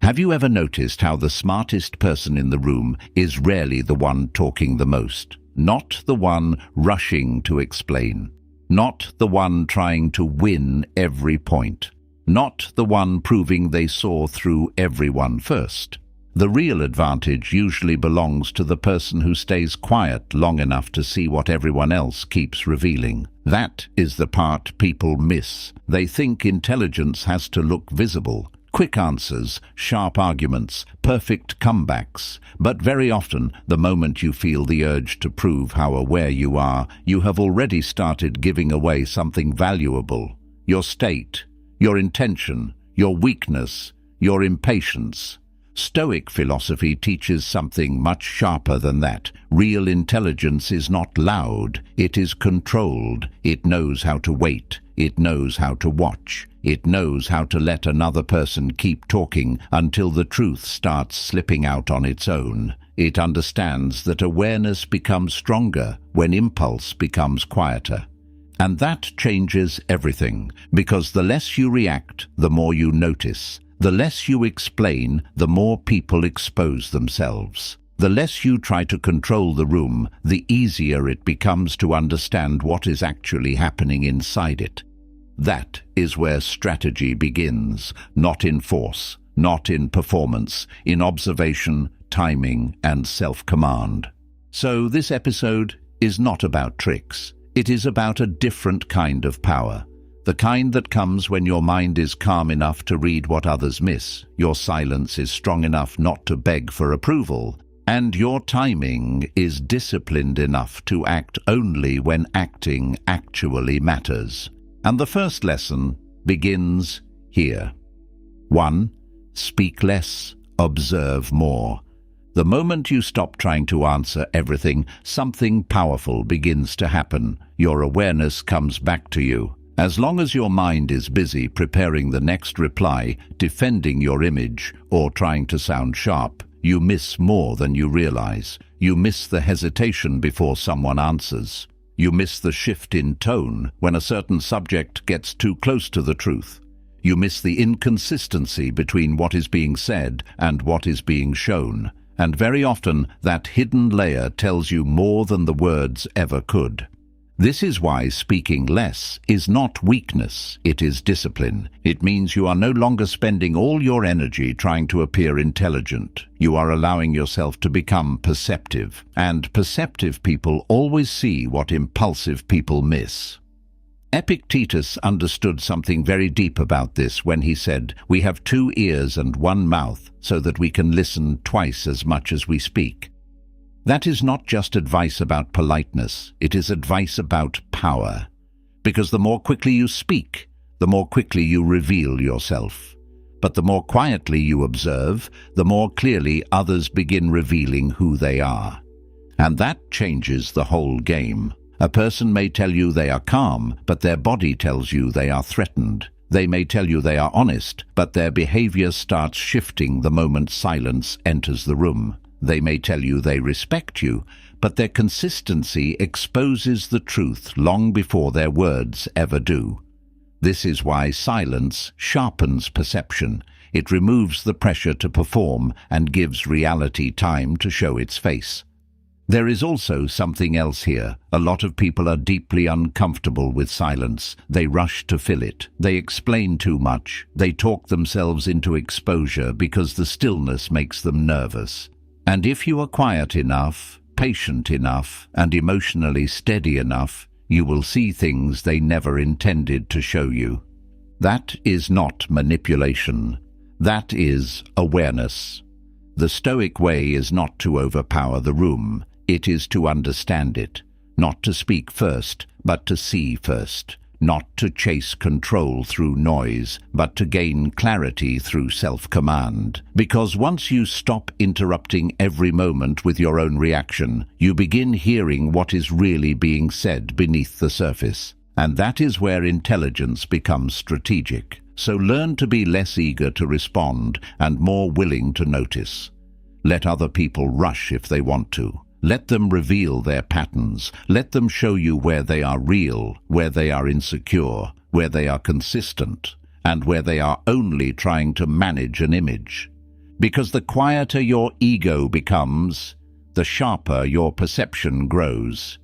Have you ever noticed how the smartest person in the room is rarely the one talking the most? Not the one rushing to explain. Not the one trying to win every point. Not the one proving they saw through everyone first. The real advantage usually belongs to the person who stays quiet long enough to see what everyone else keeps revealing. That is the part people miss. They think intelligence has to look visible. Quick answers, sharp arguments, perfect comebacks. But very often, the moment you feel the urge to prove how aware you are, you have already started giving away something valuable. Your state, your intention, your weakness, your impatience. Stoic philosophy teaches something much sharper than that. Real intelligence is not loud, it is controlled. It knows how to wait, it knows how to watch. It knows how to let another person keep talking until the truth starts slipping out on its own. It understands that awareness becomes stronger when impulse becomes quieter. And that changes everything, because the less you react, the more you notice. The less you explain, the more people expose themselves. The less you try to control the room, the easier it becomes to understand what is actually happening inside it. That is where strategy begins, not in force, not in performance, in observation, timing, and self-command. So this episode is not about tricks. It is about a different kind of power. The kind that comes when your mind is calm enough to read what others miss, your silence is strong enough not to beg for approval, and your timing is disciplined enough to act only when acting actually matters. And the first lesson begins here. 1. Speak less, observe more. The moment you stop trying to answer everything, something powerful begins to happen. Your awareness comes back to you. As long as your mind is busy preparing the next reply, defending your image, or trying to sound sharp, you miss more than you realize. You miss the hesitation before someone answers. You miss the shift in tone when a certain subject gets too close to the truth. You miss the inconsistency between what is being said and what is being shown. And very often, that hidden layer tells you more than the words ever could. This is why speaking less is not weakness, it is discipline. It means you are no longer spending all your energy trying to appear intelligent. You are allowing yourself to become perceptive. And perceptive people always see what impulsive people miss. Epictetus understood something very deep about this when he said, "We have 2 ears and 1 mouth, so that we can listen twice as much as we speak." That is not just advice about politeness, it is advice about power. Because the more quickly you speak, the more quickly you reveal yourself. But the more quietly you observe, the more clearly others begin revealing who they are. And that changes the whole game. A person may tell you they are calm, but their body tells you they are threatened. They may tell you they are honest, but their behavior starts shifting the moment silence enters the room. They may tell you they respect you, but their consistency exposes the truth long before their words ever do. This is why silence sharpens perception. It removes the pressure to perform and gives reality time to show its face. There is also something else here. A lot of people are deeply uncomfortable with silence. They rush to fill it. They explain too much. They talk themselves into exposure because the stillness makes them nervous. And if you are quiet enough, patient enough, and emotionally steady enough, you will see things they never intended to show you. That is not manipulation. That is awareness. The Stoic way is not to overpower the room. It is to understand it. Not to speak first, but to see first. Not to chase control through noise, but to gain clarity through self-command. Because once you stop interrupting every moment with your own reaction, you begin hearing what is really being said beneath the surface. And that is where intelligence becomes strategic. So learn to be less eager to respond and more willing to notice. Let other people rush if they want to. Let them reveal their patterns. Let them show you where they are real, where they are insecure, where they are consistent, and where they are only trying to manage an image. Because the quieter your ego becomes, the sharper your perception grows.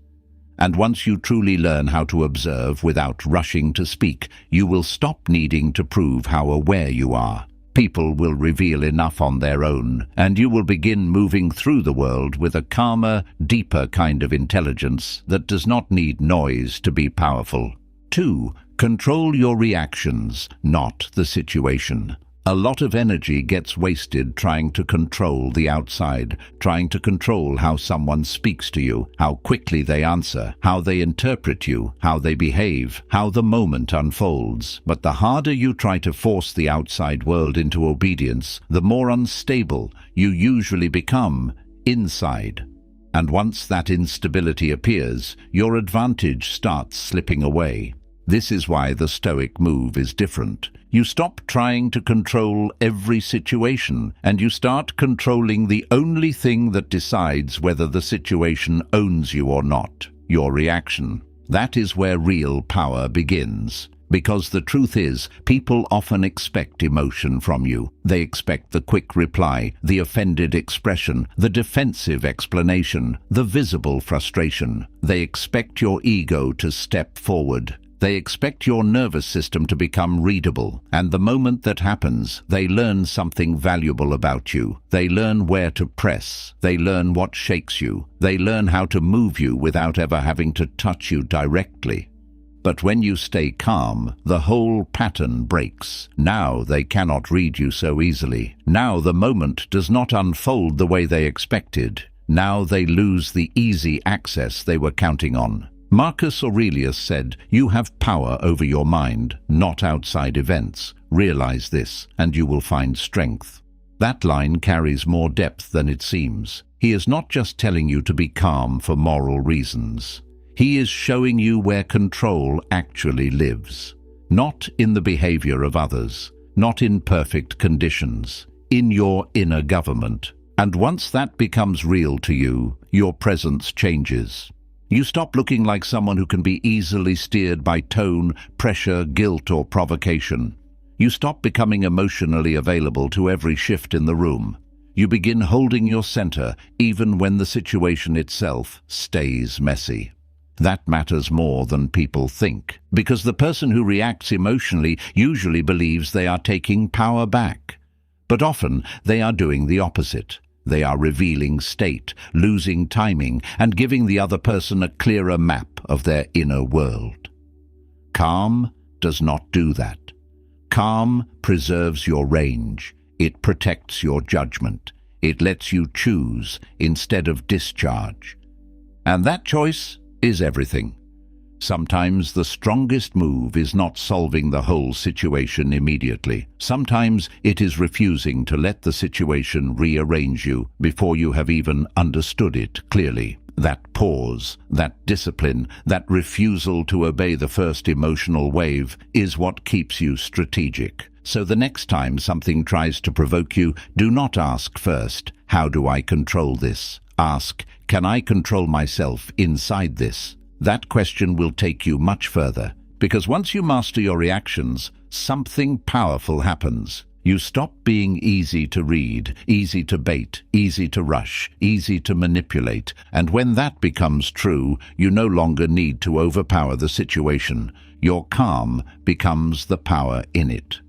And once you truly learn how to observe without rushing to speak, you will stop needing to prove how aware you are. People will reveal enough on their own, and you will begin moving through the world with a calmer, deeper kind of intelligence that does not need noise to be powerful. 2. Control your reactions, not the situation. A lot of energy gets wasted trying to control the outside, trying to control how someone speaks to you, how quickly they answer, how they interpret you, how they behave, how the moment unfolds. But the harder you try to force the outside world into obedience, the more unstable you usually become inside. And once that instability appears, your advantage starts slipping away. This is why the Stoic move is different. You stop trying to control every situation, and you start controlling the only thing that decides whether the situation owns you or not, your reaction. That is where real power begins. Because the truth is, people often expect emotion from you. They expect the quick reply, the offended expression, the defensive explanation, the visible frustration. They expect your ego to step forward. They expect your nervous system to become readable, and the moment that happens, they learn something valuable about you. They learn where to press. They learn what shakes you. They learn how to move you without ever having to touch you directly. But when you stay calm, the whole pattern breaks. Now they cannot read you so easily. Now the moment does not unfold the way they expected. Now they lose the easy access they were counting on. Marcus Aurelius said, "You have power over your mind, not outside events. Realize this, and you will find strength." That line carries more depth than it seems. He is not just telling you to be calm for moral reasons. He is showing you where control actually lives. Not in the behavior of others, not in perfect conditions, in your inner government. And once that becomes real to you, your presence changes. You stop looking like someone who can be easily steered by tone, pressure, guilt, or provocation. You stop becoming emotionally available to every shift in the room. You begin holding your center even when the situation itself stays messy. That matters more than people think, because the person who reacts emotionally usually believes they are taking power back. But often they are doing the opposite. They are revealing state, losing timing, and giving the other person a clearer map of their inner world. Calm does not do that. Calm preserves your range. It protects your judgment. It lets you choose instead of discharge. And that choice is everything. Sometimes the strongest move is not solving the whole situation immediately. Sometimes it is refusing to let the situation rearrange you before you have even understood it clearly. That pause, that discipline, that refusal to obey the first emotional wave is what keeps you strategic. So the next time something tries to provoke you, do not ask first, "How do I control this?" Ask, "Can I control myself inside this?" That question will take you much further, because once you master your reactions, something powerful happens. You stop being easy to read, easy to bait, easy to rush, easy to manipulate, and when that becomes true, you no longer need to overpower the situation. Your calm becomes the power in it.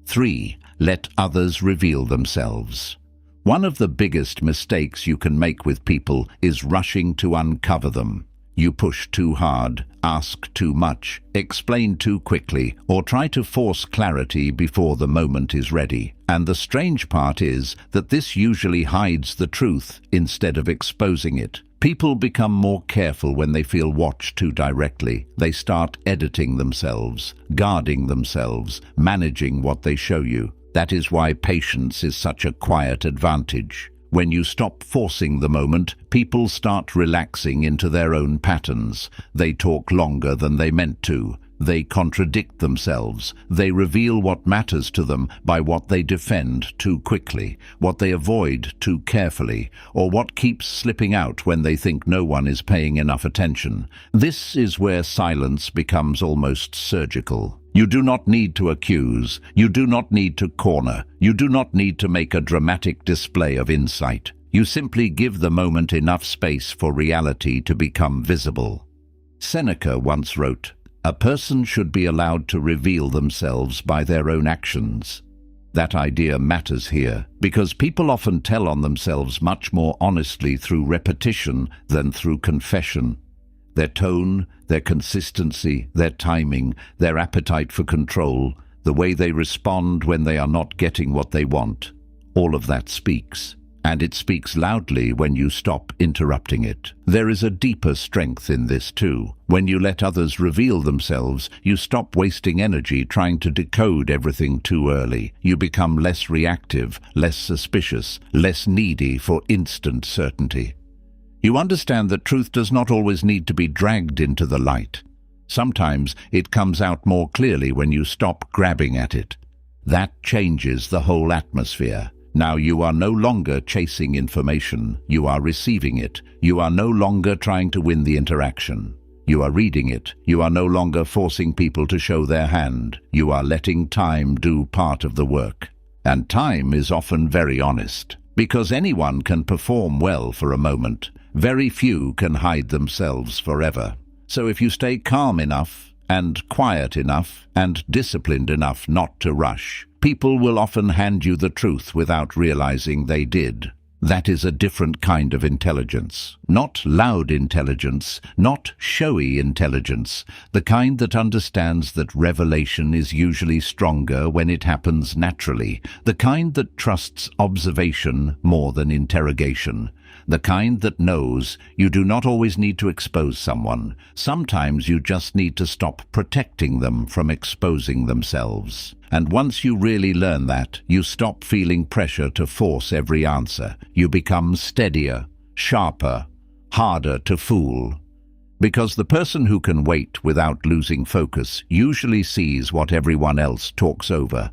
3. Let others reveal themselves. One of the biggest mistakes you can make with people is rushing to uncover them. You push too hard, ask too much, explain too quickly, or try to force clarity before the moment is ready. And the strange part is that this usually hides the truth instead of exposing it. People become more careful when they feel watched too directly. They start editing themselves, guarding themselves, managing what they show you. That is why patience is such a quiet advantage. When you stop forcing the moment, people start relaxing into their own patterns. They talk longer than they meant to. They contradict themselves. They reveal what matters to them by what they defend too quickly, what they avoid too carefully, or what keeps slipping out when they think no one is paying enough attention. This is where silence becomes almost surgical. You do not need to accuse. You do not need to corner. You do not need to make a dramatic display of insight. You simply give the moment enough space for reality to become visible. Seneca once wrote, "A person should be allowed to reveal themselves by their own actions." That idea matters here because people often tell on themselves much more honestly through repetition than through confession. Their tone, their consistency, their timing, their appetite for control, the way they respond when they are not getting what they want, all of that speaks. And it speaks loudly when you stop interrupting it. There is a deeper strength in this too. When you let others reveal themselves, you stop wasting energy trying to decode everything too early. You become less reactive, less suspicious, less needy for instant certainty. You understand that truth does not always need to be dragged into the light. Sometimes it comes out more clearly when you stop grabbing at it. That changes the whole atmosphere. Now you are no longer chasing information, you are receiving it. You are no longer trying to win the interaction. You are reading it. You are no longer forcing people to show their hand. You are letting time do part of the work. And time is often very honest, because anyone can perform well for a moment. Very few can hide themselves forever. So if you stay calm enough, and quiet enough, and disciplined enough not to rush, people will often hand you the truth without realizing they did. That is a different kind of intelligence. Not loud intelligence, not showy intelligence, the kind that understands that revelation is usually stronger when it happens naturally, the kind that trusts observation more than interrogation, the kind that knows you do not always need to expose someone. Sometimes you just need to stop protecting them from exposing themselves. And once you really learn that, you stop feeling pressure to force every answer. You become steadier, sharper, harder to fool. Because the person who can wait without losing focus usually sees what everyone else talks over.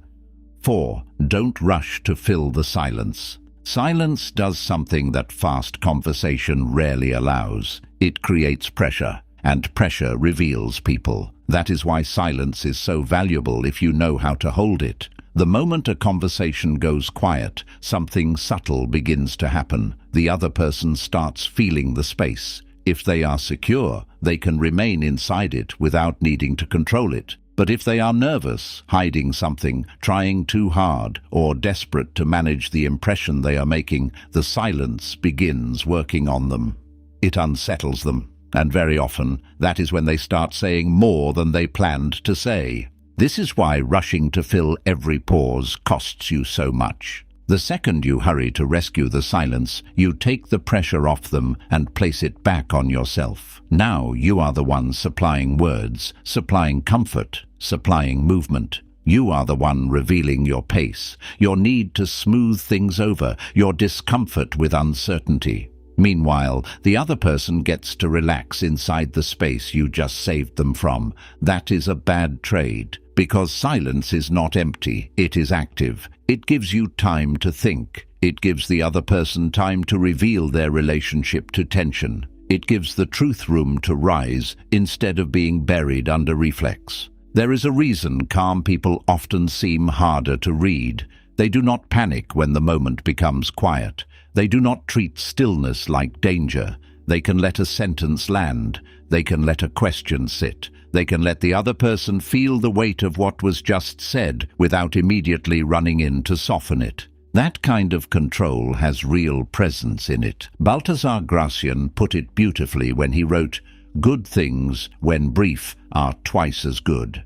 4. Don't rush to fill the silence. Silence does something that fast conversation rarely allows. It creates pressure, and pressure reveals people. That is why silence is so valuable if you know how to hold it. The moment a conversation goes quiet, something subtle begins to happen. The other person starts feeling the space. If they are secure, they can remain inside it without needing to control it. But if they are nervous, hiding something, trying too hard, or desperate to manage the impression they are making, the silence begins working on them. It unsettles them. And very often, that is when they start saying more than they planned to say. This is why rushing to fill every pause costs you so much. The second you hurry to rescue the silence, you take the pressure off them and place it back on yourself. Now you are the one supplying words, supplying comfort, supplying movement. You are the one revealing your pace, your need to smooth things over, your discomfort with uncertainty. Meanwhile, the other person gets to relax inside the space you just saved them from. That is a bad trade, because silence is not empty, it is active. It gives you time to think. It gives the other person time to reveal their relationship to tension. It gives the truth room to rise instead of being buried under reflex. There is a reason calm people often seem harder to read. They do not panic when the moment becomes quiet. They do not treat stillness like danger. They can let a sentence land. They can let a question sit. They can let the other person feel the weight of what was just said without immediately running in to soften it. That kind of control has real presence in it. Balthazar Gracian put it beautifully when he wrote, "Good things, when brief, are twice as good."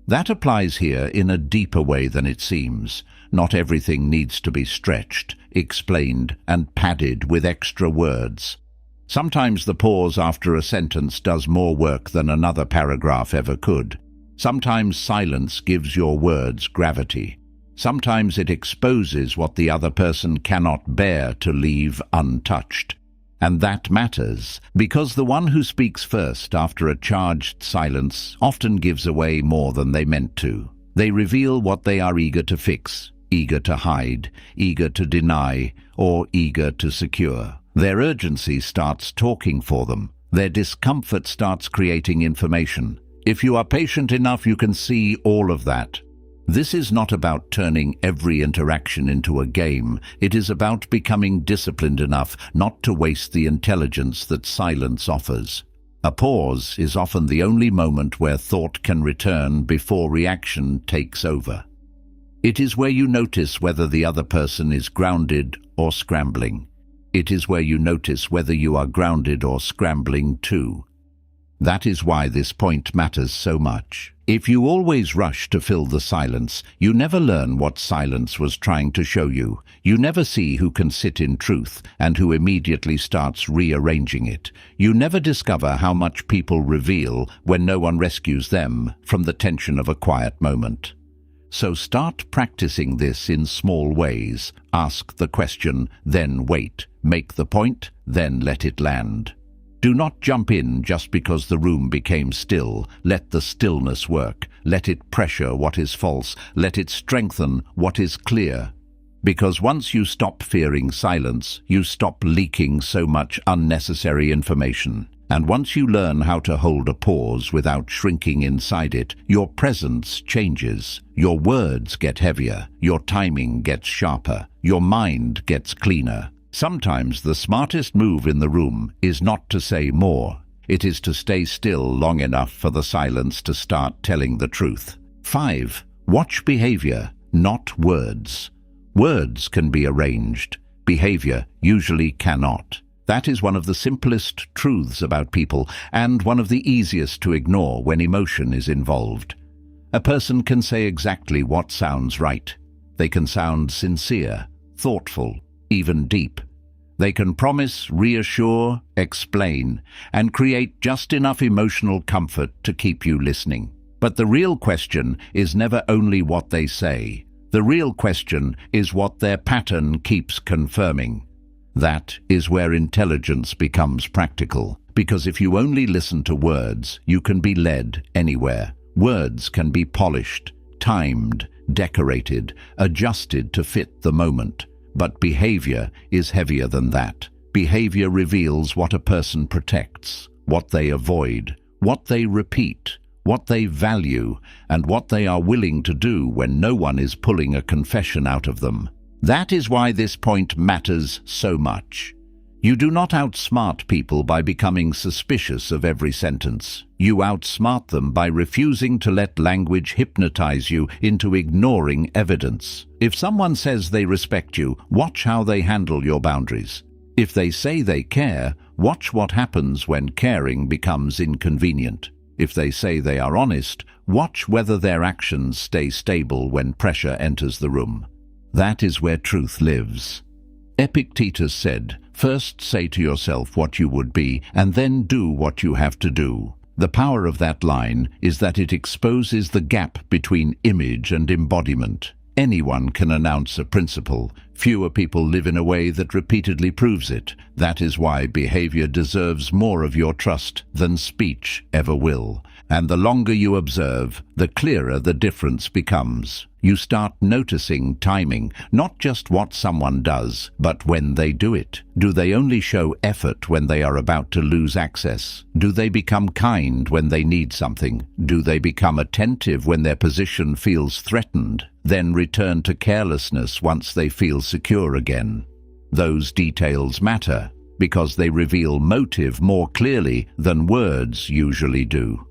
That applies here in a deeper way than it seems. Not everything needs to be stretched, explained, and padded with extra words. Sometimes the pause after a sentence does more work than another paragraph ever could. Sometimes silence gives your words gravity. Sometimes it exposes what the other person cannot bear to leave untouched. And that matters, because the one who speaks first after a charged silence often gives away more than they meant to. They reveal what they are eager to fix, eager to hide, eager to deny, or eager to secure. Their urgency starts talking for them. Their discomfort starts creating information. If you are patient enough, you can see all of that. This is not about turning every interaction into a game. It is about becoming disciplined enough not to waste the intelligence that silence offers. A pause is often the only moment where thought can return before reaction takes over. It is where you notice whether the other person is grounded or scrambling. It is where you notice whether you are grounded or scrambling too. That is why this point matters so much. If you always rush to fill the silence, you never learn what silence was trying to show you. You never see who can sit in truth and who immediately starts rearranging it. You never discover how much people reveal when no one rescues them from the tension of a quiet moment. So start practicing this in small ways. Ask the question, then wait. Make the point, then let it land. Do not jump in just because the room became still. Let the stillness work. Let it pressure what is false. Let it strengthen what is clear. Because once you stop fearing silence, you stop leaking so much unnecessary information. And once you learn how to hold a pause without shrinking inside it, your presence changes. Your words get heavier. Your timing gets sharper. Your mind gets cleaner. Sometimes the smartest move in the room is not to say more. It is to stay still long enough for the silence to start telling the truth. 5. Watch behavior, not words. Words can be arranged. Behavior usually cannot. That is one of the simplest truths about people, and one of the easiest to ignore when emotion is involved. A person can say exactly what sounds right. They can sound sincere, thoughtful, even deep. They can promise, reassure, explain, and create just enough emotional comfort to keep you listening. But the real question is never only what they say. The real question is what their pattern keeps confirming. That is where intelligence becomes practical, because if you only listen to words, you can be led anywhere. Words can be polished, timed, decorated, adjusted to fit the moment. But behavior is heavier than that. Behavior reveals what a person protects, what they avoid, what they repeat, what they value, and what they are willing to do when no one is pulling a confession out of them. That is why this point matters so much. You do not outsmart people by becoming suspicious of every sentence. You outsmart them by refusing to let language hypnotize you into ignoring evidence. If someone says they respect you, watch how they handle your boundaries. If they say they care, watch what happens when caring becomes inconvenient. If they say they are honest, watch whether their actions stay stable when pressure enters the room. That is where truth lives. Epictetus said, "First say to yourself what you would be, and then do what you have to do." The power of that line is that it exposes the gap between image and embodiment. Anyone can announce a principle. Fewer people live in a way that repeatedly proves it. That is why behavior deserves more of your trust than speech ever will. And the longer you observe, the clearer the difference becomes. You start noticing timing, not just what someone does, but when they do it. Do they only show effort when they are about to lose access? Do they become kind when they need something? Do they become attentive when their position feels threatened, then return to carelessness once they feel secure again? Those details matter because they reveal motive more clearly than words usually do.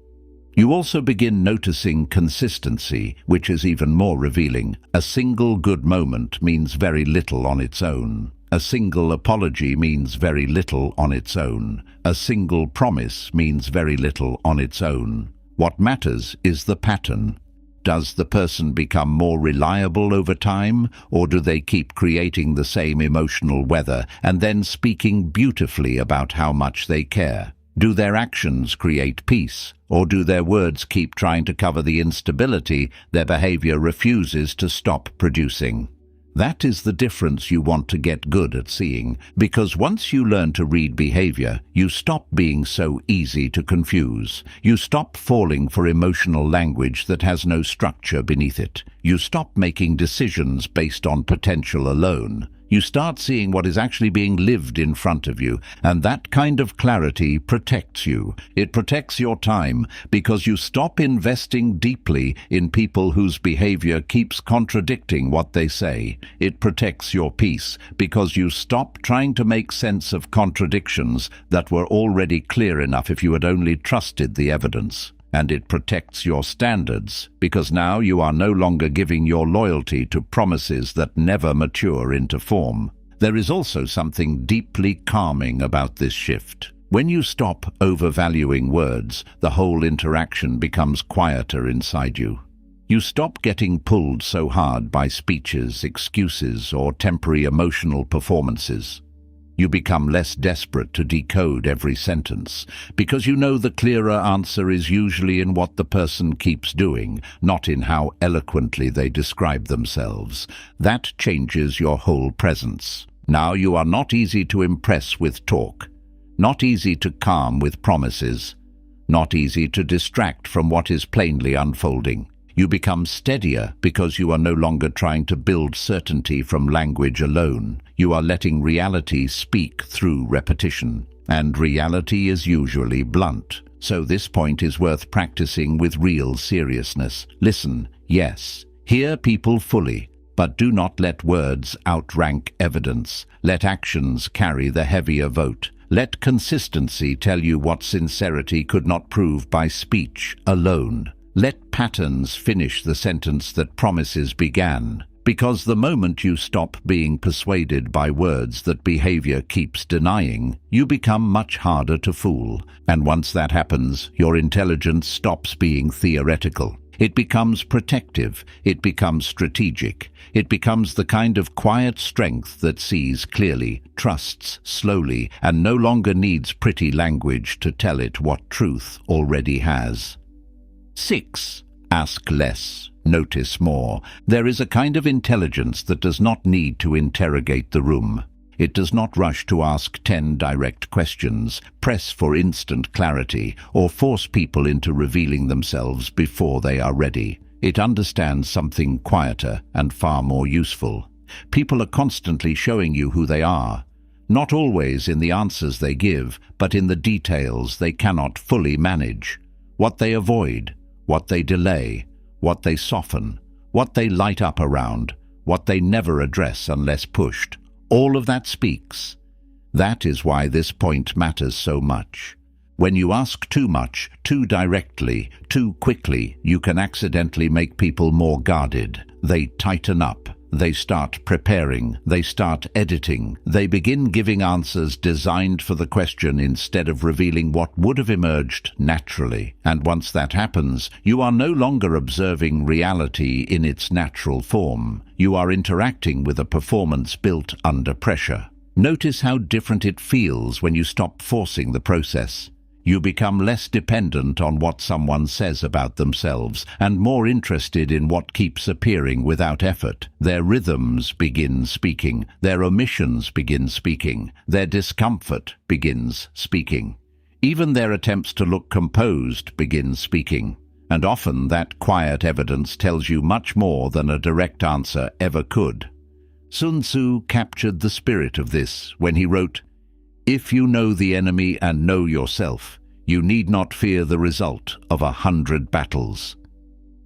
You also begin noticing consistency, which is even more revealing. A single good moment means very little on its own. A single apology means very little on its own. A single promise means very little on its own. What matters is the pattern. Does the person become more reliable over time, or do they keep creating the same emotional weather and then speaking beautifully about how much they care? Do their actions create peace, or do their words keep trying to cover the instability their behavior refuses to stop producing? That is the difference you want to get good at seeing, because once you learn to read behavior, you stop being so easy to confuse. You stop falling for emotional language that has no structure beneath it. You stop making decisions based on potential alone. You start seeing what is actually being lived in front of you, and that kind of clarity protects you. It protects your time because you stop investing deeply in people whose behavior keeps contradicting what they say. It protects your peace because you stop trying to make sense of contradictions that were already clear enough if you had only trusted the evidence. And it protects your standards, because now you are no longer giving your loyalty to promises that never mature into form. There is also something deeply calming about this shift. When you stop overvaluing words, the whole interaction becomes quieter inside you. You stop getting pulled so hard by speeches, excuses, or temporary emotional performances. You become less desperate to decode every sentence, because you know the clearer answer is usually in what the person keeps doing, not in how eloquently they describe themselves. That changes your whole presence. Now you are not easy to impress with talk, not easy to calm with promises, not easy to distract from what is plainly unfolding. You become steadier because you are no longer trying to build certainty from language alone. You are letting reality speak through repetition. And reality is usually blunt. So this point is worth practicing with real seriousness. Listen, yes, hear people fully, but do not let words outrank evidence. Let actions carry the heavier vote. Let consistency tell you what sincerity could not prove by speech alone. Let patterns finish the sentence that promises began, because the moment you stop being persuaded by words that behavior keeps denying, you become much harder to fool. And once that happens, your intelligence stops being theoretical. It becomes protective, it becomes strategic, it becomes the kind of quiet strength that sees clearly, trusts slowly, and no longer needs pretty language to tell it what truth already has. 6. Ask less, notice more. There is a kind of intelligence that does not need to interrogate the room. It does not rush to ask 10 direct questions, press for instant clarity, or force people into revealing themselves before they are ready. It understands something quieter and far more useful. People are constantly showing you who they are, not always in the answers they give, but in the details they cannot fully manage. What they avoid, what they delay, what they soften, what they light up around, what they never address unless pushed. All of that speaks. That is why this point matters so much. When you ask too much, too directly, too quickly, you can accidentally make people more guarded. They tighten up. They start preparing, they start editing, they begin giving answers designed for the question instead of revealing what would have emerged naturally. And once that happens, you are no longer observing reality in its natural form. You are interacting with a performance built under pressure. Notice how different it feels when you stop forcing the process. You become less dependent on what someone says about themselves and more interested in what keeps appearing without effort. Their rhythms begin speaking, their omissions begin speaking, their discomfort begins speaking. Even their attempts to look composed begin speaking. And often that quiet evidence tells you much more than a direct answer ever could. Sun Tzu captured the spirit of this when he wrote, "If you know the enemy and know yourself, you need not fear the result of 100 battles."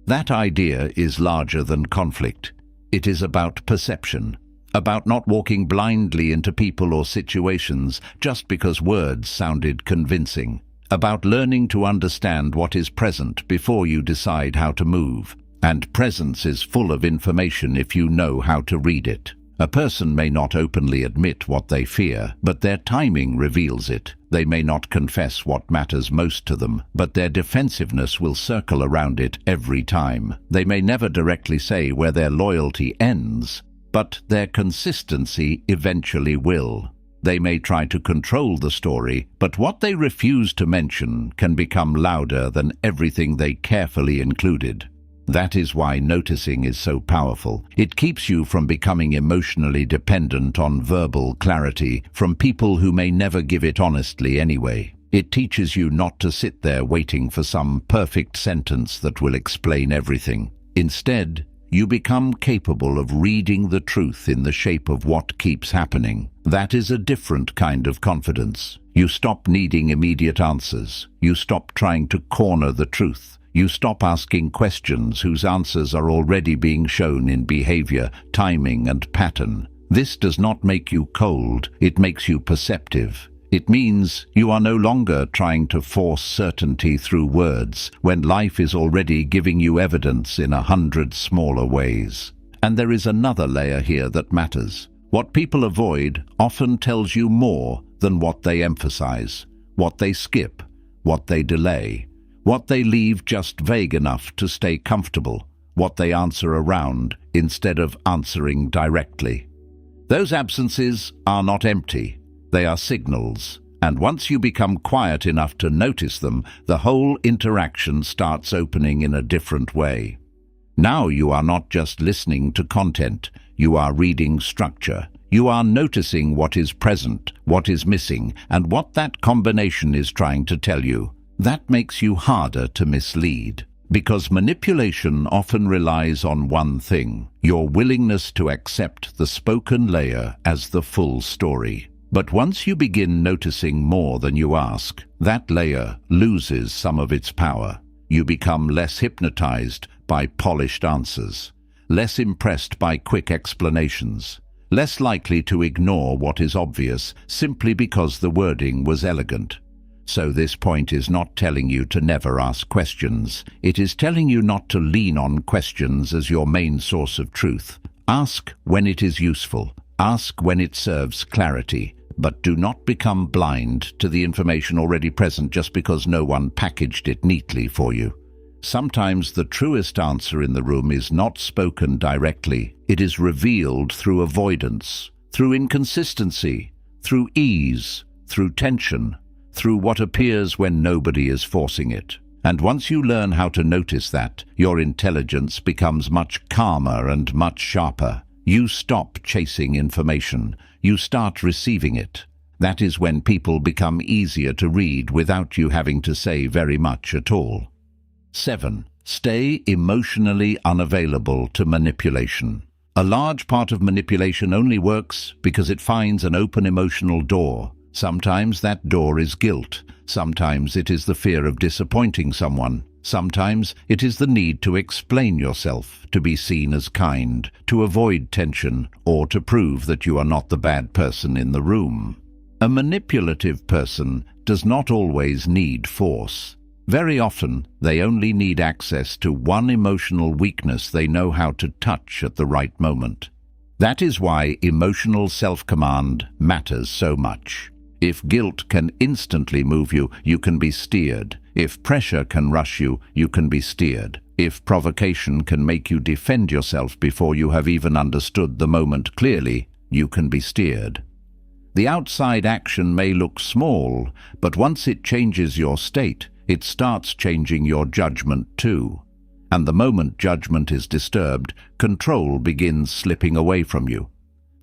That idea is larger than conflict. It is about perception, about not walking blindly into people or situations just because words sounded convincing, about learning to understand what is present before you decide how to move. And presence is full of information if you know how to read it. A person may not openly admit what they fear, but their timing reveals it. They may not confess what matters most to them, but their defensiveness will circle around it every time. They may never directly say where their loyalty ends, but their consistency eventually will. They may try to control the story, but what they refuse to mention can become louder than everything they carefully included. That is why noticing is so powerful. It keeps you from becoming emotionally dependent on verbal clarity from people who may never give it honestly anyway. It teaches you not to sit there waiting for some perfect sentence that will explain everything. Instead, you become capable of reading the truth in the shape of what keeps happening. That is a different kind of confidence. You stop needing immediate answers. You stop trying to corner the truth. You stop asking questions whose answers are already being shown in behavior, timing, and pattern. This does not make you cold, it makes you perceptive. It means you are no longer trying to force certainty through words when life is already giving you evidence in 100 smaller ways. And there is another layer here that matters. What people avoid often tells you more than what they emphasize, what they skip, what they delay, what they leave just vague enough to stay comfortable, what they answer around instead of answering directly. Those absences are not empty, they are signals, and once you become quiet enough to notice them, the whole interaction starts opening in a different way. Now you are not just listening to content, you are reading structure. You are noticing what is present, what is missing, and what that combination is trying to tell you. That makes you harder to mislead, because manipulation often relies on one thing: your willingness to accept the spoken layer as the full story. But once you begin noticing more than you ask, that layer loses some of its power. You become less hypnotized by polished answers, less impressed by quick explanations, less likely to ignore what is obvious simply because the wording was elegant. So this point is not telling you to never ask questions. It is telling you not to lean on questions as your main source of truth. Ask when it is useful. Ask when it serves clarity. But do not become blind to the information already present just because no one packaged it neatly for you. Sometimes the truest answer in the room is not spoken directly. It is revealed through avoidance, through inconsistency, through ease, through tension, through what appears when nobody is forcing it. And once you learn how to notice that, your intelligence becomes much calmer and much sharper. You stop chasing information. You start receiving it. That is when people become easier to read without you having to say very much at all. 7. Stay emotionally unavailable to manipulation. A large part of manipulation only works because it finds an open emotional door. Sometimes that door is guilt. Sometimes it is the fear of disappointing someone. Sometimes it is the need to explain yourself, to be seen as kind, to avoid tension, or to prove that you are not the bad person in the room. A manipulative person does not always need force. Very often, they only need access to one emotional weakness they know how to touch at the right moment. That is why emotional self-command matters so much. If guilt can instantly move you, you can be steered. If pressure can rush you, you can be steered. If provocation can make you defend yourself before you have even understood the moment clearly, you can be steered. The outside action may look small, but once it changes your state, it starts changing your judgment too. And the moment judgment is disturbed, control begins slipping away from you.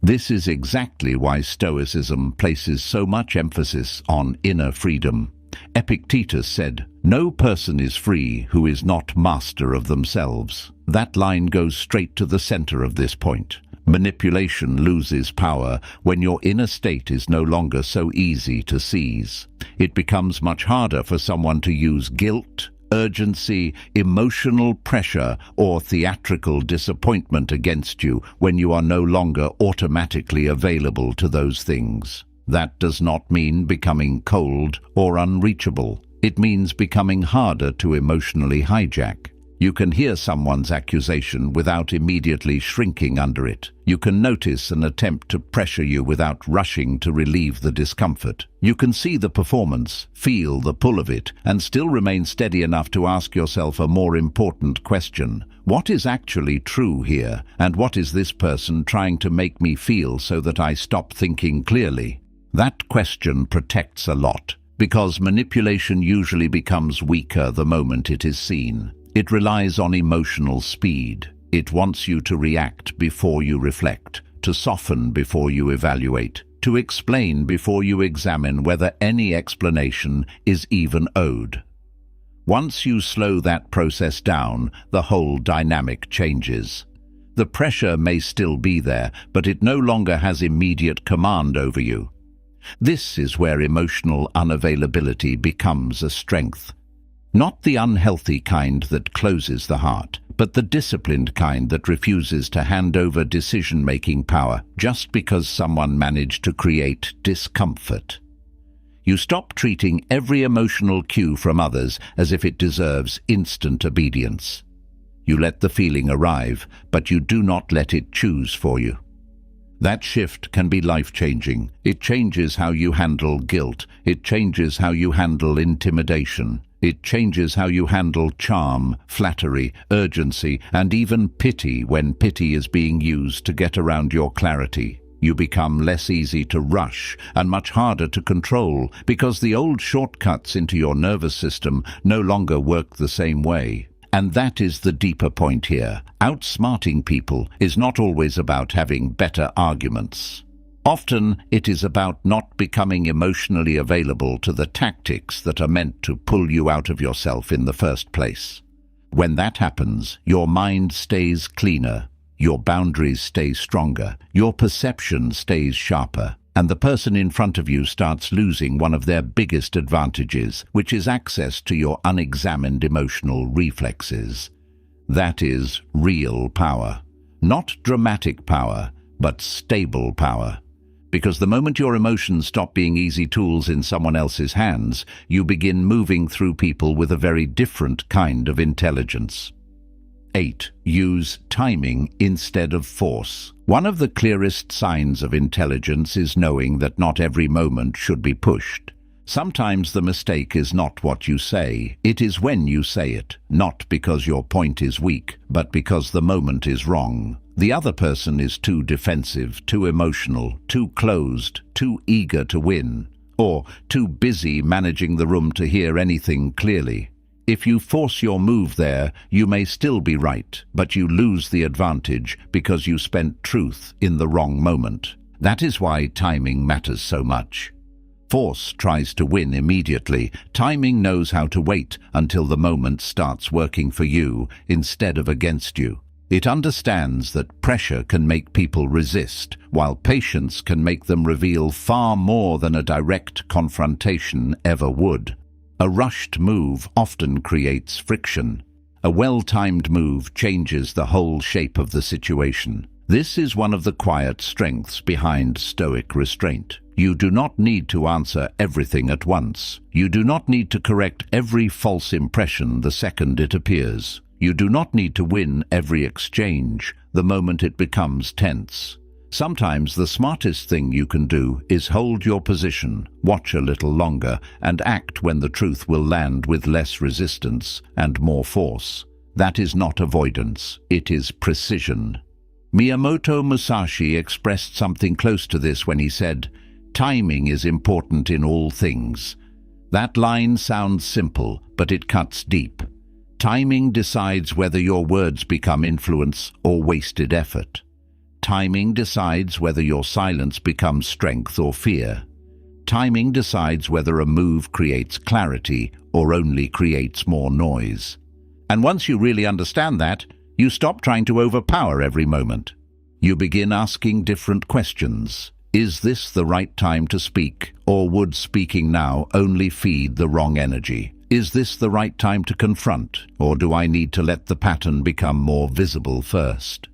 This is exactly why Stoicism places so much emphasis on inner freedom. Epictetus said, "No person is free who is not master of themselves." That line goes straight to the center of this point. Manipulation loses power when your inner state is no longer so easy to seize. It becomes much harder for someone to use guilt, urgency, emotional pressure, or theatrical disappointment against you when you are no longer automatically available to those things. That does not mean becoming cold or unreachable. It means becoming harder to emotionally hijack. You can hear someone's accusation without immediately shrinking under it. You can notice an attempt to pressure you without rushing to relieve the discomfort. You can see the performance, feel the pull of it, and still remain steady enough to ask yourself a more important question. What is actually true here, and what is this person trying to make me feel so that I stop thinking clearly? That question protects a lot, because manipulation usually becomes weaker the moment it is seen. It relies on emotional speed. It wants you to react before you reflect, to soften before you evaluate, to explain before you examine whether any explanation is even owed. Once you slow that process down, the whole dynamic changes. The pressure may still be there, but it no longer has immediate command over you. This is where emotional unavailability becomes a strength. Not the unhealthy kind that closes the heart, but the disciplined kind that refuses to hand over decision-making power just because someone managed to create discomfort. You stop treating every emotional cue from others as if it deserves instant obedience. You let the feeling arrive, but you do not let it choose for you. That shift can be life-changing. It changes how you handle guilt. It changes how you handle intimidation. It changes how you handle charm, flattery, urgency, and even pity when pity is being used to get around your clarity. You become less easy to rush and much harder to control because the old shortcuts into your nervous system no longer work the same way. And that is the deeper point here. Outsmarting people is not always about having better arguments. Often it is about not becoming emotionally available to the tactics that are meant to pull you out of yourself in the first place. When that happens, your mind stays cleaner, your boundaries stay stronger, your perception stays sharper, and the person in front of you starts losing one of their biggest advantages, which is access to your unexamined emotional reflexes. That is real power. Not dramatic power, but stable power. Because the moment your emotions stop being easy tools in someone else's hands, you begin moving through people with a very different kind of intelligence. 8. Use timing instead of force. One of the clearest signs of intelligence is knowing that not every moment should be pushed. Sometimes the mistake is not what you say, it is when you say it, not because your point is weak, but because the moment is wrong. The other person is too defensive, too emotional, too closed, too eager to win, or too busy managing the room to hear anything clearly. If you force your move there, you may still be right, but you lose the advantage because you spent truth in the wrong moment. That is why timing matters so much. Force tries to win immediately. Timing knows how to wait until the moment starts working for you instead of against you. It understands that pressure can make people resist, while patience can make them reveal far more than a direct confrontation ever would. A rushed move often creates friction. A well-timed move changes the whole shape of the situation. This is one of the quiet strengths behind Stoic restraint. You do not need to answer everything at once. You do not need to correct every false impression the second it appears. You do not need to win every exchange the moment it becomes tense. Sometimes the smartest thing you can do is hold your position, watch a little longer, and act when the truth will land with less resistance and more force. That is not avoidance, it is precision. Miyamoto Musashi expressed something close to this when he said, "Timing is important in all things." That line sounds simple, but it cuts deep. Timing decides whether your words become influence or wasted effort. Timing decides whether your silence becomes strength or fear. Timing decides whether a move creates clarity or only creates more noise. And once you really understand that, you stop trying to overpower every moment. You begin asking different questions. Is this the right time to speak, or would speaking now only feed the wrong energy? Is this the right time to confront, or do I need to let the pattern become more visible first?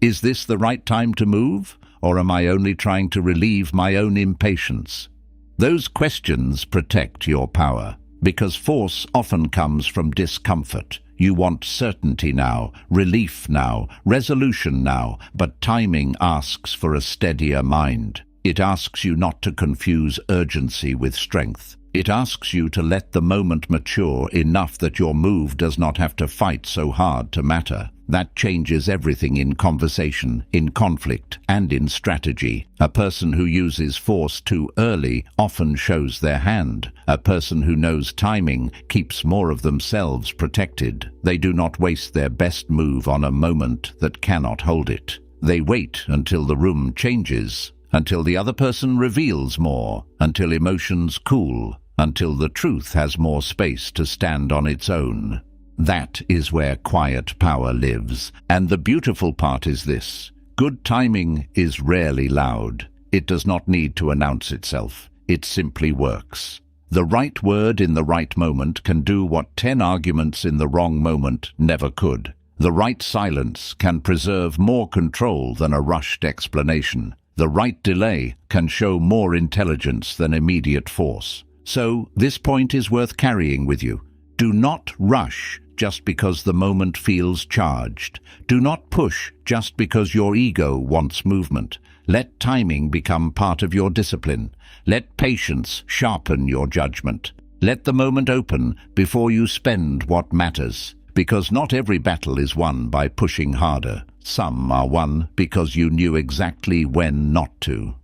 Is this the right time to move, or am I only trying to relieve my own impatience? Those questions protect your power, because force often comes from discomfort. You want certainty now, relief now, resolution now, but timing asks for a steadier mind. It asks you not to confuse urgency with strength. It asks you to let the moment mature enough that your move does not have to fight so hard to matter. That changes everything in conversation, in conflict, and in strategy. A person who uses force too early often shows their hand. A person who knows timing keeps more of themselves protected. They do not waste their best move on a moment that cannot hold it. They wait until the room changes, until the other person reveals more, until emotions cool, until the truth has more space to stand on its own. That is where quiet power lives. And the beautiful part is this: good timing is rarely loud. It does not need to announce itself. It simply works. The right word in the right moment can do what 10 arguments in the wrong moment never could. The right silence can preserve more control than a rushed explanation. The right delay can show more intelligence than immediate force. So this point is worth carrying with you. Do not rush just because the moment feels charged. Do not push just because your ego wants movement. Let timing become part of your discipline. Let patience sharpen your judgment. Let the moment open before you spend what matters. Because not every battle is won by pushing harder. Some are won because you knew exactly when not to.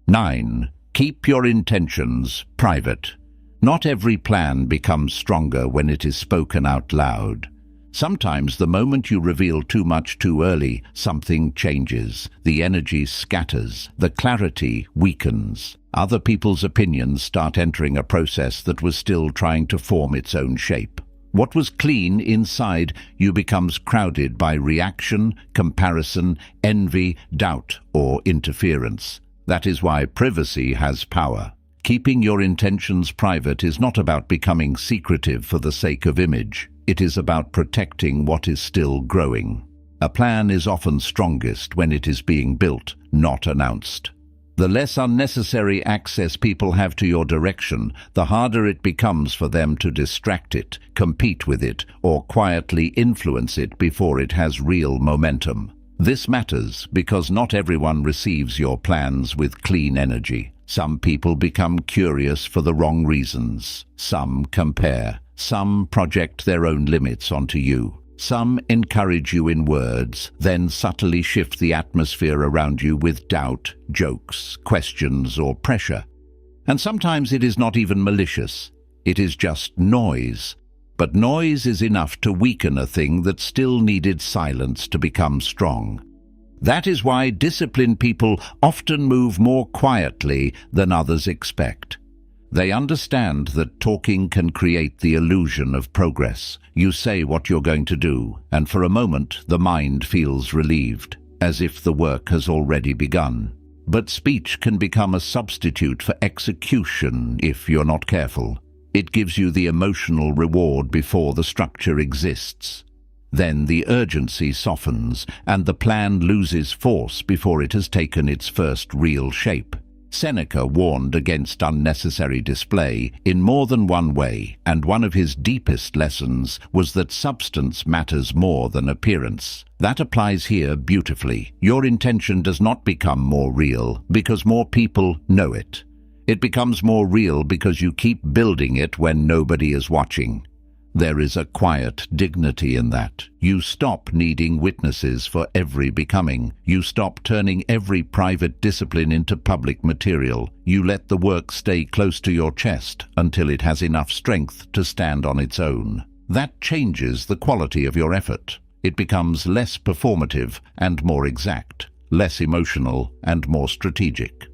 9. Keep your intentions private. Not every plan becomes stronger when it is spoken out loud. Sometimes the moment you reveal too much too early, something changes. The energy scatters. The clarity weakens. Other people's opinions start entering a process that was still trying to form its own shape. What was clean inside you becomes crowded by reaction, comparison, envy, doubt, or interference. That is why privacy has power. Keeping your intentions private is not about becoming secretive for the sake of image. It is about protecting what is still growing. A plan is often strongest when it is being built, not announced. The less unnecessary access people have to your direction, the harder it becomes for them to distract it, compete with it, or quietly influence it before it has real momentum. This matters because not everyone receives your plans with clean energy. Some people become curious for the wrong reasons. Some compare. Some project their own limits onto you. Some encourage you in words, then subtly shift the atmosphere around you with doubt, jokes, questions, or pressure. And sometimes it is not even malicious. It is just noise. But noise is enough to weaken a thing that still needed silence to become strong. That is why disciplined people often move more quietly than others expect. They understand that talking can create the illusion of progress. You say what you're going to do, and for a moment the mind feels relieved, as if the work has already begun. But speech can become a substitute for execution if you're not careful. It gives you the emotional reward before the structure exists. Then the urgency softens, and the plan loses force before it has taken its first real shape. Seneca warned against unnecessary display in more than one way, and one of his deepest lessons was that substance matters more than appearance. That applies here beautifully. Your intention does not become more real because more people know it. It becomes more real because you keep building it when nobody is watching. There is a quiet dignity in that. You stop needing witnesses for every becoming. You stop turning every private discipline into public material. You let the work stay close to your chest until it has enough strength to stand on its own. That changes the quality of your effort. It becomes less performative and more exact, less emotional and more strategic.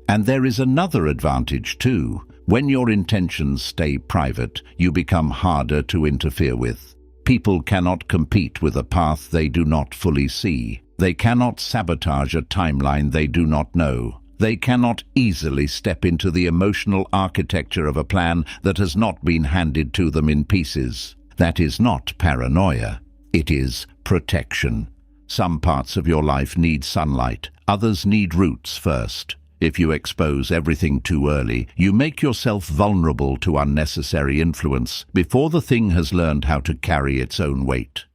And there is another advantage too. When your intentions stay private, you become harder to interfere with. People cannot compete with a path they do not fully see. They cannot sabotage a timeline they do not know. They cannot easily step into the emotional architecture of a plan that has not been handed to them in pieces. That is not paranoia. It is protection. Some parts of your life need sunlight. Others need roots first. If you expose everything too early, you make yourself vulnerable to unnecessary influence before the thing has learned how to carry its own weight.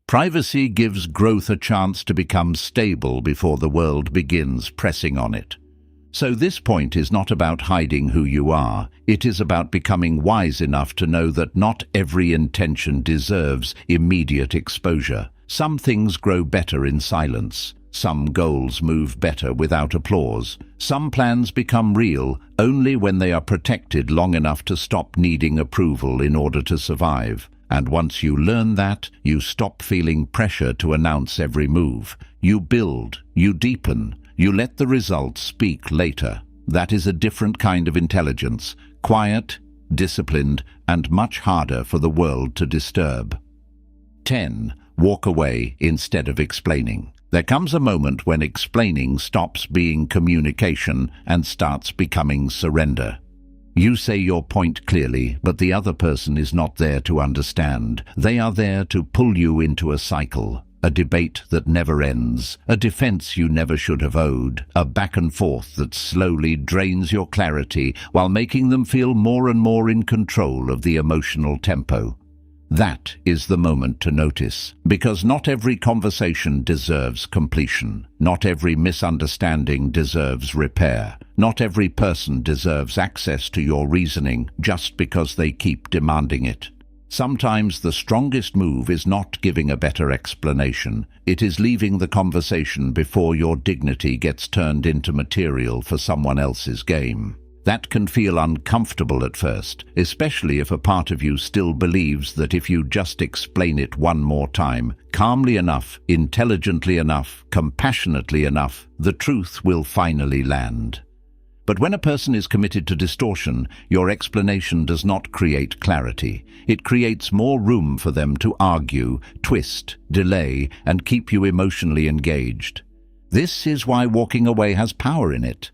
Privacy gives growth a chance to become stable before the world begins pressing on it. So this point is not about hiding who you are. It is about becoming wise enough to know that not every intention deserves immediate exposure. Some things grow better in silence. Some goals move better without applause. Some plans become real only when they are protected long enough to stop needing approval in order to survive. And once you learn that, you stop feeling pressure to announce every move. You build, you deepen, you let the results speak later. That is a different kind of intelligence, quiet, disciplined, and much harder for the world to disturb. 10. Walk away instead of explaining. There comes a moment when explaining stops being communication and starts becoming surrender. You say your point clearly, but the other person is not there to understand. They are there to pull you into a cycle, a debate that never ends, a defense you never should have owed, a back and forth that slowly drains your clarity while making them feel more and more in control of the emotional tempo. That is the moment to notice, because not every conversation deserves completion. Not every misunderstanding deserves repair. Not every person deserves access to your reasoning just because they keep demanding it. Sometimes the strongest move is not giving a better explanation. It is leaving the conversation before your dignity gets turned into material for someone else's game. That can feel uncomfortable at first, especially if a part of you still believes that if you just explain it one more time, calmly enough, intelligently enough, compassionately enough, the truth will finally land. But when a person is committed to distortion, your explanation does not create clarity. It creates more room for them to argue, twist, delay, and keep you emotionally engaged. This is why walking away has power in it.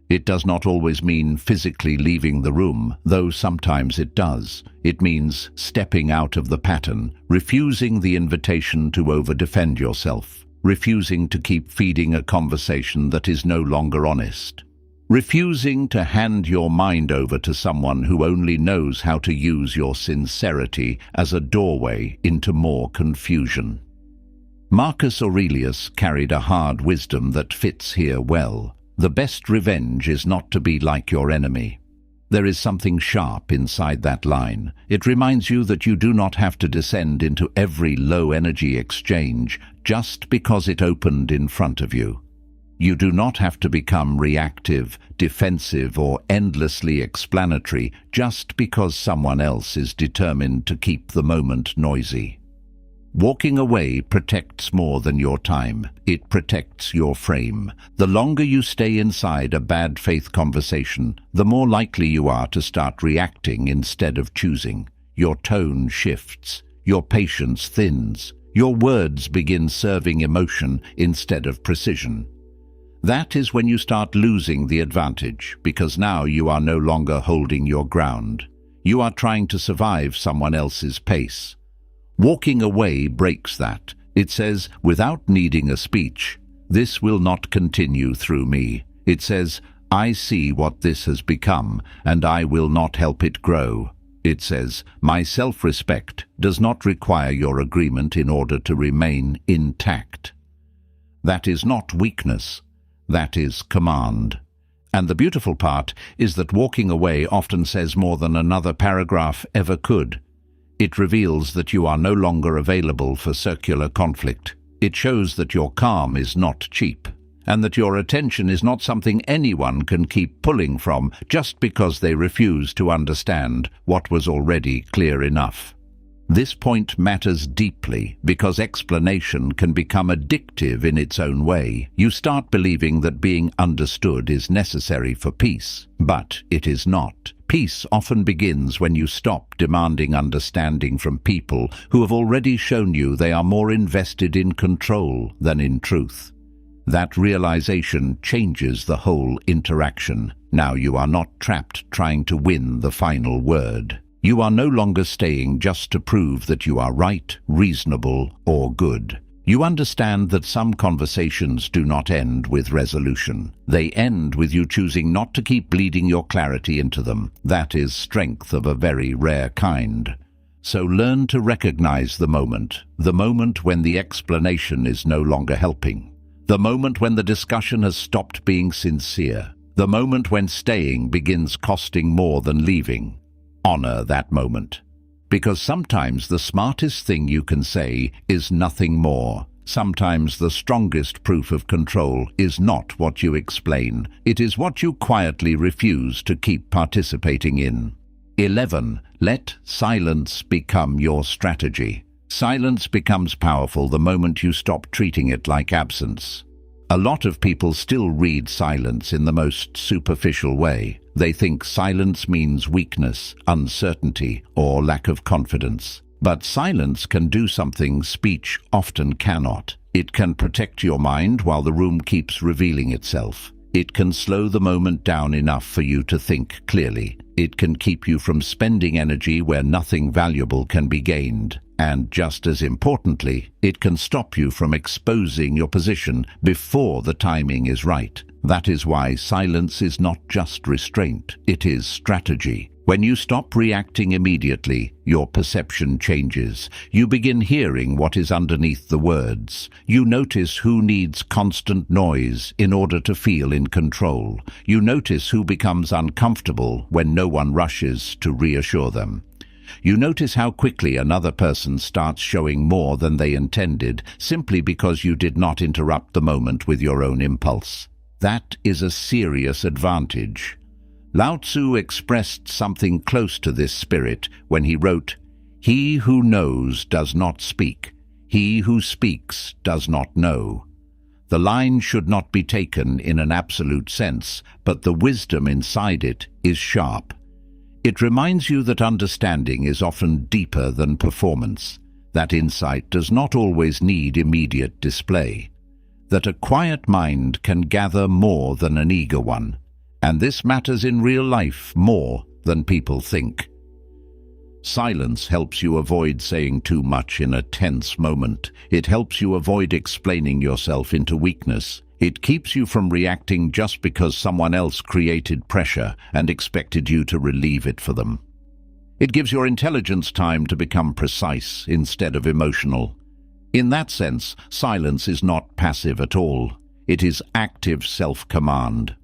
It does not always mean physically leaving the room, though sometimes it does. It means stepping out of the pattern, refusing the invitation to over-defend yourself, refusing to keep feeding a conversation that is no longer honest, refusing to hand your mind over to someone who only knows how to use your sincerity as a doorway into more confusion. Marcus Aurelius carried a hard wisdom that fits here well. The best revenge is not to be like your enemy. There is something sharp inside that line. It reminds you that you do not have to descend into every low-energy exchange just because it opened in front of you. You do not have to become reactive, defensive, or endlessly explanatory just because someone else is determined to keep the moment noisy. Walking away protects more than your time. It protects your frame. The longer you stay inside a bad faith conversation, the more likely you are to start reacting instead of choosing. Your tone shifts. Your patience thins. Your words begin serving emotion instead of precision. That is when you start losing the advantage, because now you are no longer holding your ground. You are trying to survive someone else's pace. Walking away breaks that. It says, without needing a speech, this will not continue through me. It says, I see what this has become, and I will not help it grow. It says, my self-respect does not require your agreement in order to remain intact. That is not weakness. That is command. And the beautiful part is that walking away often says more than another paragraph ever could. It reveals that you are no longer available for circular conflict. It shows that your calm is not cheap, and that your attention is not something anyone can keep pulling from just because they refuse to understand what was already clear enough. This point matters deeply because explanation can become addictive in its own way. You start believing that being understood is necessary for peace, but it is not. Peace often begins when you stop demanding understanding from people who have already shown you they are more invested in control than in truth. That realization changes the whole interaction. Now you are not trapped trying to win the final word. You are no longer staying just to prove that you are right, reasonable, or good. You understand that some conversations do not end with resolution. They end with you choosing not to keep bleeding your clarity into them. That is strength of a very rare kind. So learn to recognize the moment when the explanation is no longer helping, the moment when the discussion has stopped being sincere, the moment when staying begins costing more than leaving. Honor that moment. Because sometimes the smartest thing you can say is nothing more. Sometimes the strongest proof of control is not what you explain. It is what you quietly refuse to keep participating in. 11. Let silence become your strategy. Silence becomes powerful the moment you stop treating it like absence. A lot of people still read silence in the most superficial way. They think silence means weakness, uncertainty, or lack of confidence. But silence can do something speech often cannot. It can protect your mind while the room keeps revealing itself. It can slow the moment down enough for you to think clearly. It can keep you from spending energy where nothing valuable can be gained. And just as importantly, it can stop you from exposing your position before the timing is right. That is why silence is not just restraint, it is strategy. When you stop reacting immediately, your perception changes. You begin hearing what is underneath the words. You notice who needs constant noise in order to feel in control. You notice who becomes uncomfortable when no one rushes to reassure them. You notice how quickly another person starts showing more than they intended simply because you did not interrupt the moment with your own impulse. That is a serious advantage. Lao Tzu expressed something close to this spirit when he wrote, "He who knows does not speak. He who speaks does not know." The line should not be taken in an absolute sense, but the wisdom inside it is sharp. It reminds you that understanding is often deeper than performance, that insight does not always need immediate display, that a quiet mind can gather more than an eager one. And this matters in real life more than people think. Silence helps you avoid saying too much in a tense moment. It helps you avoid explaining yourself into weakness. It keeps you from reacting just because someone else created pressure and expected you to relieve it for them. It gives your intelligence time to become precise instead of emotional. In that sense, silence is not passive at all. It is active self-command.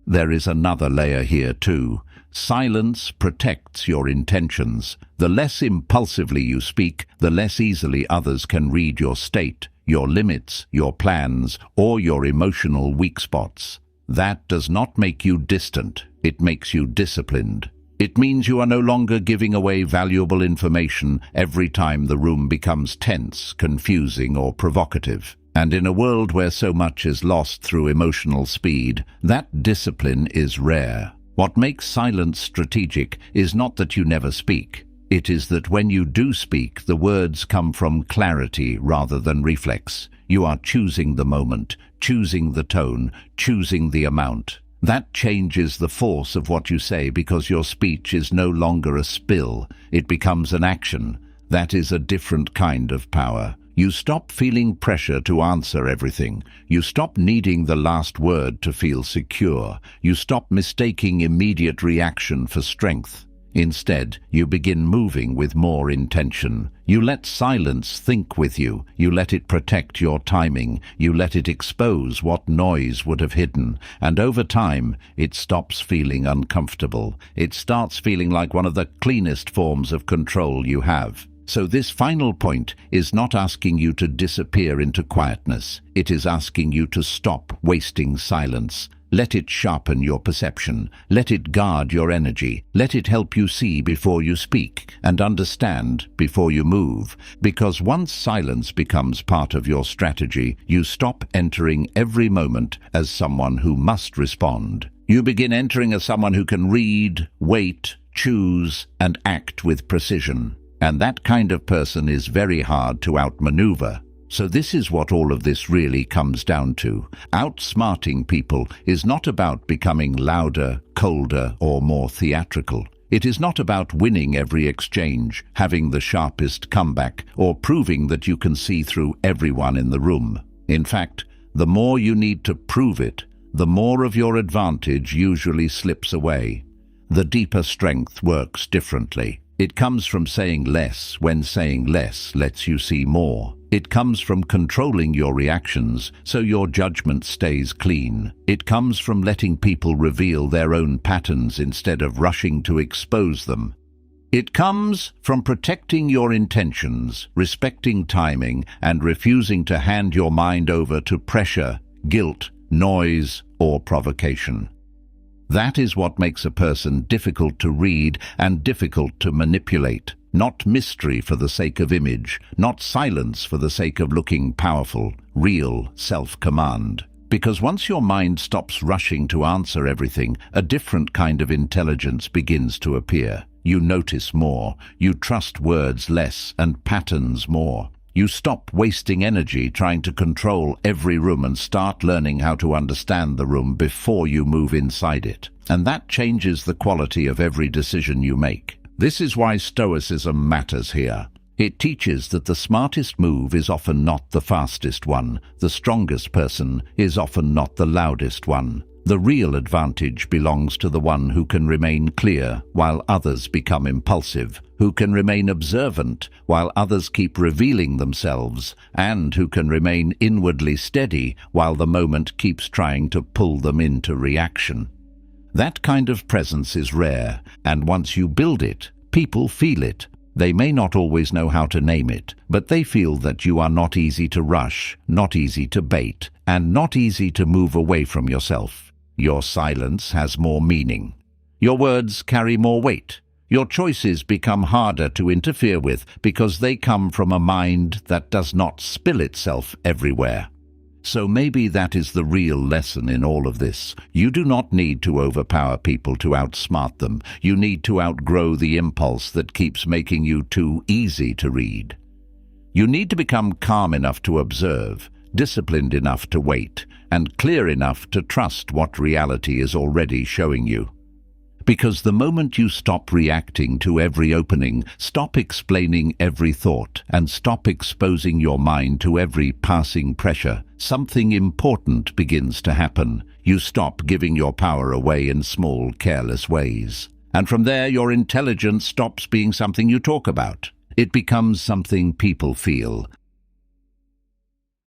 There is another layer here too. Silence protects your intentions. The less impulsively you speak, the less easily others can read your state, your limits, your plans, or your emotional weak spots. That does not make you distant. It makes you disciplined. It means you are no longer giving away valuable information every time the room becomes tense, confusing, or provocative. And in a world where so much is lost through emotional speed, that discipline is rare. What makes silence strategic is not that you never speak. It is that when you do speak, the words come from clarity rather than reflex. You are choosing the moment, choosing the tone, choosing the amount. That changes the force of what you say because your speech is no longer a spill. It becomes an action. That is a different kind of power. You stop feeling pressure to answer everything. You stop needing the last word to feel secure. You stop mistaking immediate reaction for strength. Instead, you begin moving with more intention. You let silence think with you. You let it protect your timing. You let it expose what noise would have hidden. And over time, it stops feeling uncomfortable. It starts feeling like one of the cleanest forms of control you have. So this final point is not asking you to disappear into quietness. It is asking you to stop wasting silence. Let it sharpen your perception. Let it guard your energy. Let it help you see before you speak and understand before you move. Because once silence becomes part of your strategy, you stop entering every moment as someone who must respond. You begin entering as someone who can read, wait, choose, and act with precision. And that kind of person is very hard to outmaneuver. So this is what all of this really comes down to. Outsmarting people is not about becoming louder, colder, or more theatrical. It is not about winning every exchange, having the sharpest comeback, or proving that you can see through everyone in the room. In fact, the more you need to prove it, the more of your advantage usually slips away. The deeper strength works differently. It comes from saying less when saying less lets you see more. It comes from controlling your reactions so your judgment stays clean. It comes from letting people reveal their own patterns instead of rushing to expose them. It comes from protecting your intentions, respecting timing, and refusing to hand your mind over to pressure, guilt, noise, or provocation. That is what makes a person difficult to read and difficult to manipulate. Not mystery for the sake of image, not silence for the sake of looking powerful, real self-command. Because once your mind stops rushing to answer everything, a different kind of intelligence begins to appear. You notice more, you trust words less and patterns more. You stop wasting energy trying to control every room and start learning how to understand the room before you move inside it. And that changes the quality of every decision you make. This is why Stoicism matters here. It teaches that the smartest move is often not the fastest one. The strongest person is often not the loudest one. The real advantage belongs to the one who can remain clear while others become impulsive, who can remain observant while others keep revealing themselves, and who can remain inwardly steady while the moment keeps trying to pull them into reaction. That kind of presence is rare, and once you build it, people feel it. They may not always know how to name it, but they feel that you are not easy to rush, not easy to bait, and not easy to move away from yourself. Your silence has more meaning. Your words carry more weight. Your choices become harder to interfere with because they come from a mind that does not spill itself everywhere. So maybe that is the real lesson in all of this. You do not need to overpower people to outsmart them. You need to outgrow the impulse that keeps making you too easy to read. You need to become calm enough to observe, disciplined enough to wait, and clear enough to trust what reality is already showing you. Because the moment you stop reacting to every opening, stop explaining every thought, and stop exposing your mind to every passing pressure, something important begins to happen. You stop giving your power away in small, careless ways. And from there, your intelligence stops being something you talk about. It becomes something people feel,